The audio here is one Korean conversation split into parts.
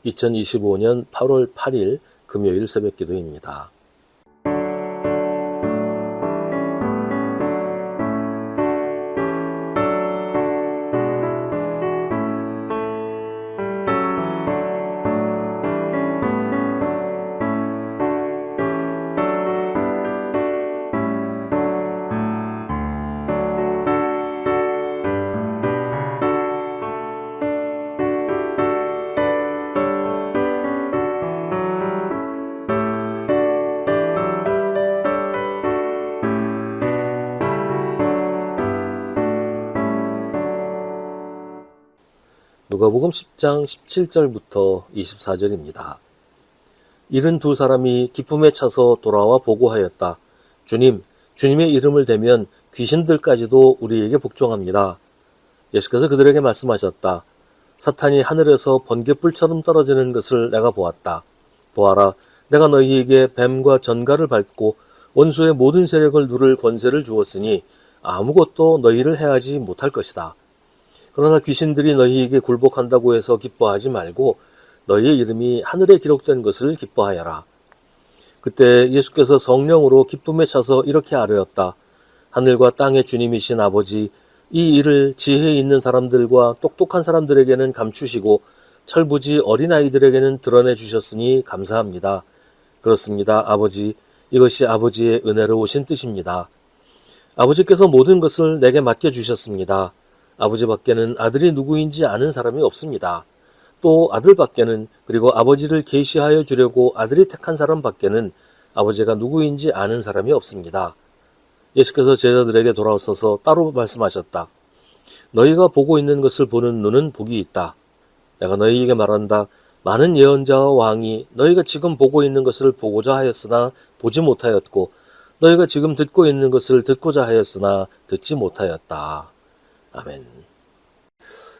2025년 8월 8일 금요일 새벽 기도입니다. 누가복음 10장 17절부터 24절입니다. 72사람이 기쁨에 차서 돌아와 보고하였다. 주님, 주님의 이름을 대면 귀신들까지도 우리에게 복종합니다. 예수께서 그들에게 말씀하셨다. 사탄이 하늘에서 번갯불처럼 떨어지는 것을 내가 보았다. 보아라, 내가 너희에게 뱀과 전갈을 밟고 원수의 모든 세력을 누를 권세를 주었으니 아무것도 너희를 해하지 못할 것이다. 그러나 귀신들이 너희에게 굴복한다고 해서 기뻐하지 말고 너희의 이름이 하늘에 기록된 것을 기뻐하여라. 그때 예수께서 성령으로 기쁨에 차서 이렇게 아뢰었다. 하늘과 땅의 주님이신 아버지, 이 일을 지혜 있는 사람들과 똑똑한 사람들에게는 감추시고 철부지 어린아이들에게는 드러내 주셨으니 감사합니다. 그렇습니다, 아버지. 이것이 아버지의 은혜로우신 뜻입니다. 아버지께서 모든 것을 내게 맡겨주셨습니다. 아버지 밖에는 아들이 누구인지 아는 사람이 없습니다. 또 아들 밖에는, 그리고 아버지를 계시하여 주려고 아들이 택한 사람 밖에는 아버지가 누구인지 아는 사람이 없습니다. 예수께서 제자들에게 돌아서서 따로 말씀하셨다. 너희가 보고 있는 것을 보는 눈은 복이 있다. 내가 너희에게 말한다. 많은 예언자와 왕이 너희가 지금 보고 있는 것을 보고자 하였으나 보지 못하였고 너희가 지금 듣고 있는 것을 듣고자 하였으나 듣지 못하였다. 아멘.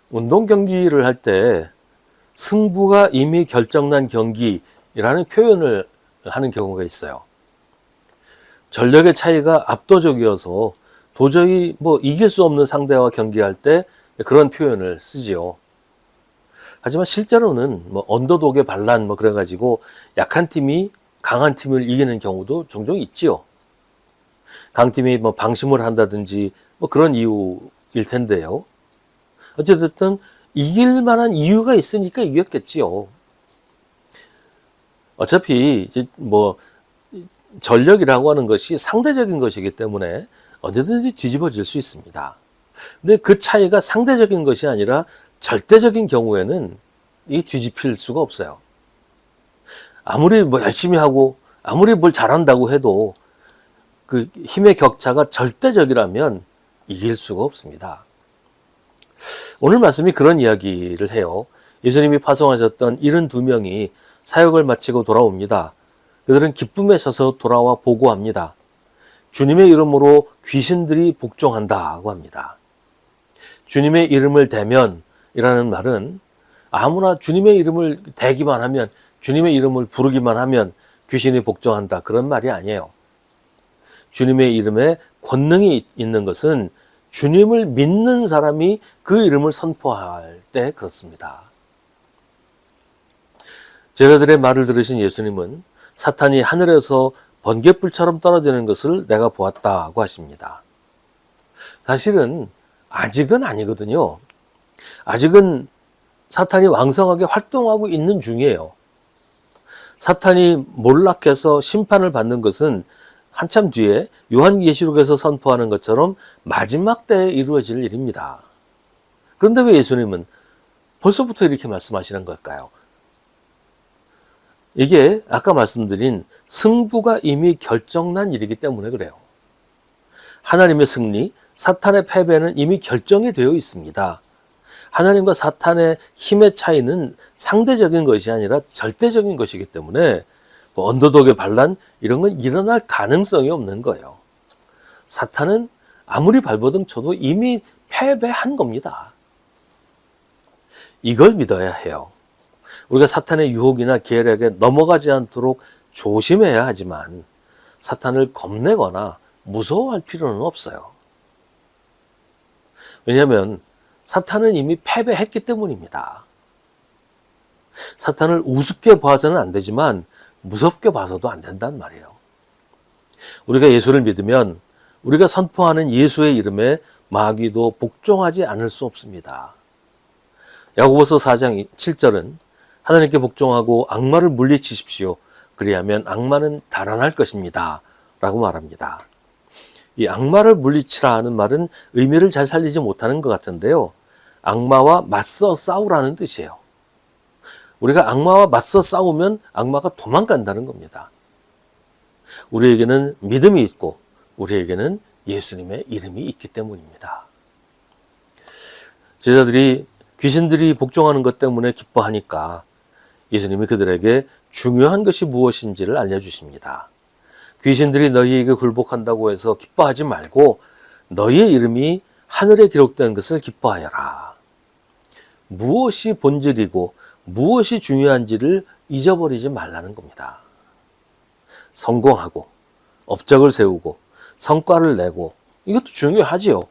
운동 경기를 할 때 승부가 이미 결정난 경기라는 표현을 하는 경우가 있어요. 전력의 차이가 압도적이어서 도저히 이길 수 없는 상대와 경기할 때 그런 표현을 쓰지요. 하지만 실제로는 언더독의 반란 그래가지고 약한 팀이 강한 팀을 이기는 경우도 종종 있지요. 강팀이 방심을 한다든지 그런 이유일 텐데요. 어쨌든 이길 만한 이유가 있으니까 이겼겠지요. 어차피 이제 전력이라고 하는 것이 상대적인 것이기 때문에 언제든지 뒤집어질 수 있습니다. 근데 그 차이가 상대적인 것이 아니라 절대적인 경우에는 이 뒤집힐 수가 없어요. 아무리 열심히 하고 아무리 뭘 잘한다고 해도 그 힘의 격차가 절대적이라면 이길 수가 없습니다. 오늘 말씀이 그런 이야기를 해요. 예수님이 파송하셨던 72명이 사역을 마치고 돌아옵니다. 그들은 기쁨에 차서 돌아와 보고합니다. 주님의 이름으로 귀신들이 복종한다고 합니다. 주님의 이름을 대면이라는 말은 아무나 주님의 이름을 대기만 하면, 주님의 이름을 부르기만 하면 귀신이 복종한다, 그런 말이 아니에요. 주님의 이름에 권능이 있는 것은 주님을 믿는 사람이 그 이름을 선포할 때 그렇습니다. 제자들의 말을 들으신 예수님은 사탄이 하늘에서 번갯불처럼 떨어지는 것을 내가 보았다고 하십니다. 사실은 아직은 아니거든요. 아직은 사탄이 왕성하게 활동하고 있는 중이에요. 사탄이 몰락해서 심판을 받는 것은 한참 뒤에 요한계시록에서 선포하는 것처럼 마지막 때에 이루어질 일입니다. 그런데 왜 예수님은 벌써부터 이렇게 말씀하시는 걸까요? 이게 아까 말씀드린 승부가 이미 결정난 일이기 때문에 그래요. 하나님의 승리, 사탄의 패배는 이미 결정이 되어 있습니다. 하나님과 사탄의 힘의 차이는 상대적인 것이 아니라 절대적인 것이기 때문에 언더독의 반란 이런 건 일어날 가능성이 없는 거예요. 사탄은 아무리 발버둥 쳐도 이미 패배한 겁니다. 이걸 믿어야 해요. 우리가 사탄의 유혹이나 계략에 넘어가지 않도록 조심해야 하지만 사탄을 겁내거나 무서워할 필요는 없어요. 왜냐하면 사탄은 이미 패배했기 때문입니다. 사탄을 우습게 봐서는 안 되지만 무섭게 봐서도 안 된단 말이에요. 우리가 예수를 믿으면 우리가 선포하는 예수의 이름에 마귀도 복종하지 않을 수 없습니다. 야고보서 4장 7절은 하나님께 복종하고 악마를 물리치십시오. 그리하면 악마는 달아날 것입니다. 라고 말합니다. 이 악마를 물리치라 하는 말은 의미를 잘 살리지 못하는 것 같은데요. 악마와 맞서 싸우라는 뜻이에요. 우리가 악마와 맞서 싸우면 악마가 도망간다는 겁니다. 우리에게는 믿음이 있고 우리에게는 예수님의 이름이 있기 때문입니다. 제자들이 귀신들이 복종하는 것 때문에 기뻐하니까 예수님이 그들에게 중요한 것이 무엇인지를 알려주십니다. 귀신들이 너희에게 굴복한다고 해서 기뻐하지 말고 너희의 이름이 하늘에 기록된 것을 기뻐하여라. 무엇이 본질이고 무엇이 중요한지를 잊어버리지 말라는 겁니다. 성공하고 업적을 세우고 성과를 내고 이것도 중요하지요.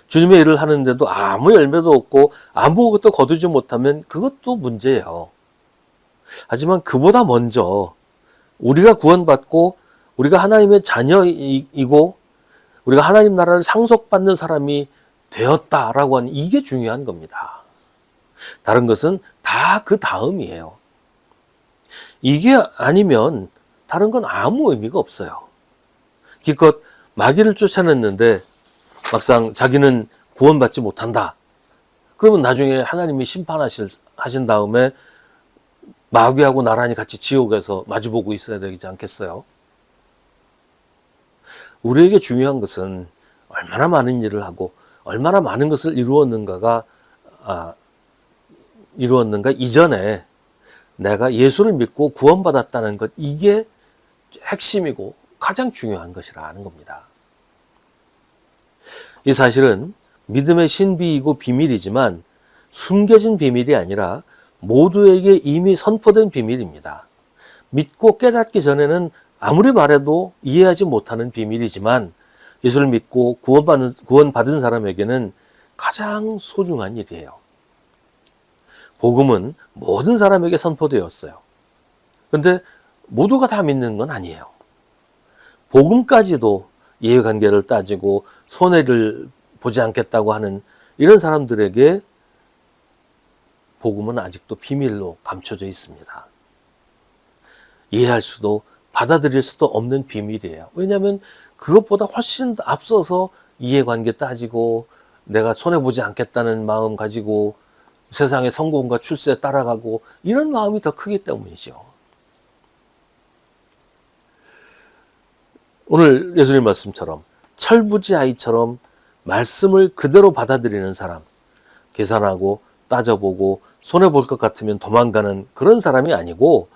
주님의 일을 하는데도 아무 열매도 없고 아무것도 거두지 못하면 그것도 문제예요. 하지만 그보다 먼저 우리가 구원받고 우리가 하나님의 자녀이고 우리가 하나님 나라를 상속받는 사람이 되었다라고 하는 이게 중요한 겁니다. 다른 것은 다 그 다음이에요. 이게 아니면 다른 건 아무 의미가 없어요. 기껏 마귀를 쫓아냈는데 막상 자기는 구원받지 못한다. 그러면 나중에 하나님이 심판하신 다음에 마귀하고 나란히 같이 지옥에서 마주보고 있어야 되지 않겠어요? 우리에게 중요한 것은 얼마나 많은 일을 하고 얼마나 많은 것을 이루었는가 이전에 내가 예수를 믿고 구원받았다는 것, 이게 핵심이고 가장 중요한 것이라는 겁니다. 이 사실은 믿음의 신비이고 비밀이지만 숨겨진 비밀이 아니라 모두에게 이미 선포된 비밀입니다. 믿고 깨닫기 전에는 아무리 말해도 이해하지 못하는 비밀이지만 예수를 믿고 구원받은 사람에게는 가장 소중한 일이에요. 복음은 모든 사람에게 선포되었어요. 그런데 모두가 다 믿는 건 아니에요. 복음까지도 이해관계를 따지고 손해를 보지 않겠다고 하는 이런 사람들에게 복음은 아직도 비밀로 감춰져 있습니다. 이해할 수도 받아들일 수도 없는 비밀이에요. 왜냐하면 그것보다 훨씬 앞서서 이해관계 따지고 내가 손해보지 않겠다는 마음 가지고 세상의 성공과 출세에 따라가고 이런 마음이 더 크기 때문이죠. 오늘 예수님 말씀처럼 철부지 아이처럼 말씀을 그대로 받아들이는 사람, 계산하고 따져보고 손해볼 것 같으면 도망가는 그런 사람이 아니고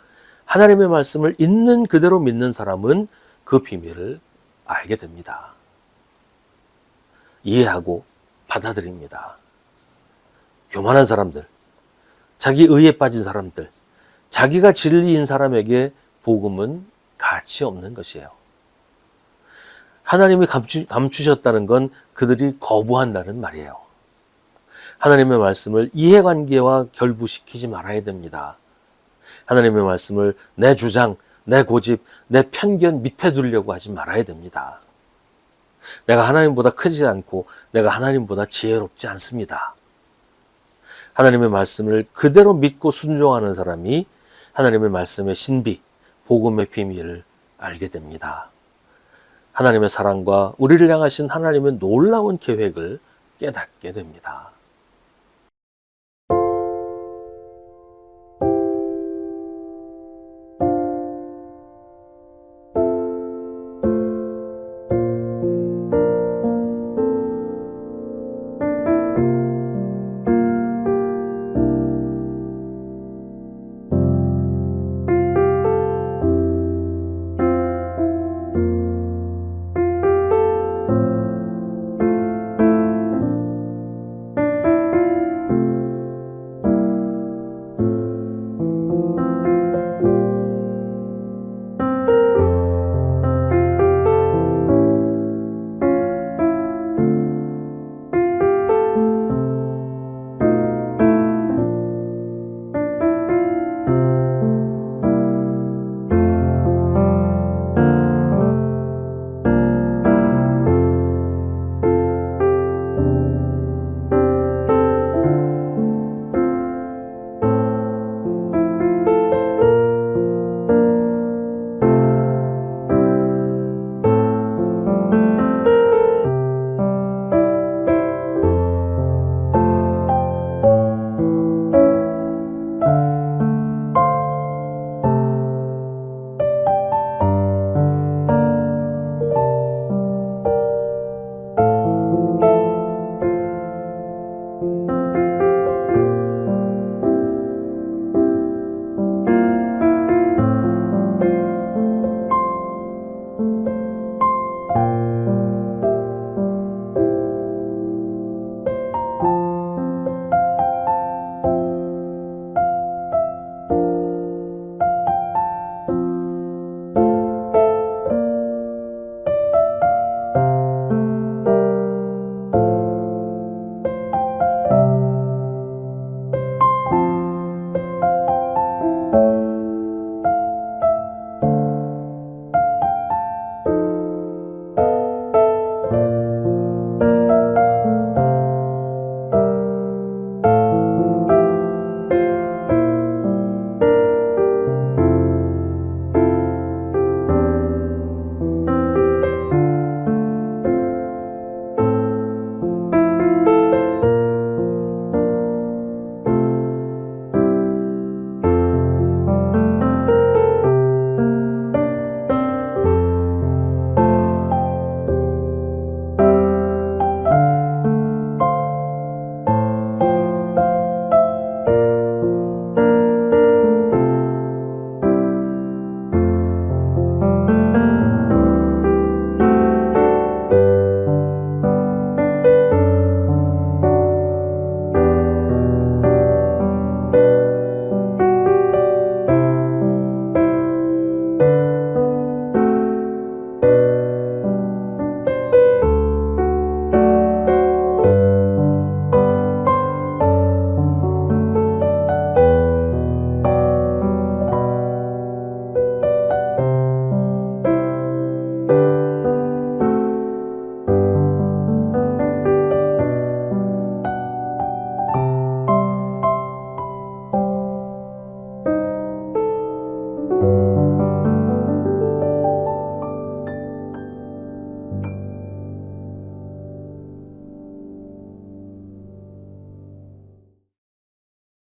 하나님의 말씀을 있는 그대로 믿는 사람은 그 비밀을 알게 됩니다. 이해하고 받아들입니다. 교만한 사람들, 자기 의에 빠진 사람들, 자기가 진리인 사람에게 복음은 가치 없는 것이에요. 하나님이 감추셨다는 건 그들이 거부한다는 말이에요. 하나님의 말씀을 이해관계와 결부시키지 말아야 됩니다. 하나님의 말씀을 내 주장, 내 고집, 내 편견 밑에 두려고 하지 말아야 됩니다. 내가 하나님보다 크지 않고 내가 하나님보다 지혜롭지 않습니다. 하나님의 말씀을 그대로 믿고 순종하는 사람이 하나님의 말씀의 신비, 복음의 비밀을 알게 됩니다. 하나님의 사랑과 우리를 향하신 하나님의 놀라운 계획을 깨닫게 됩니다.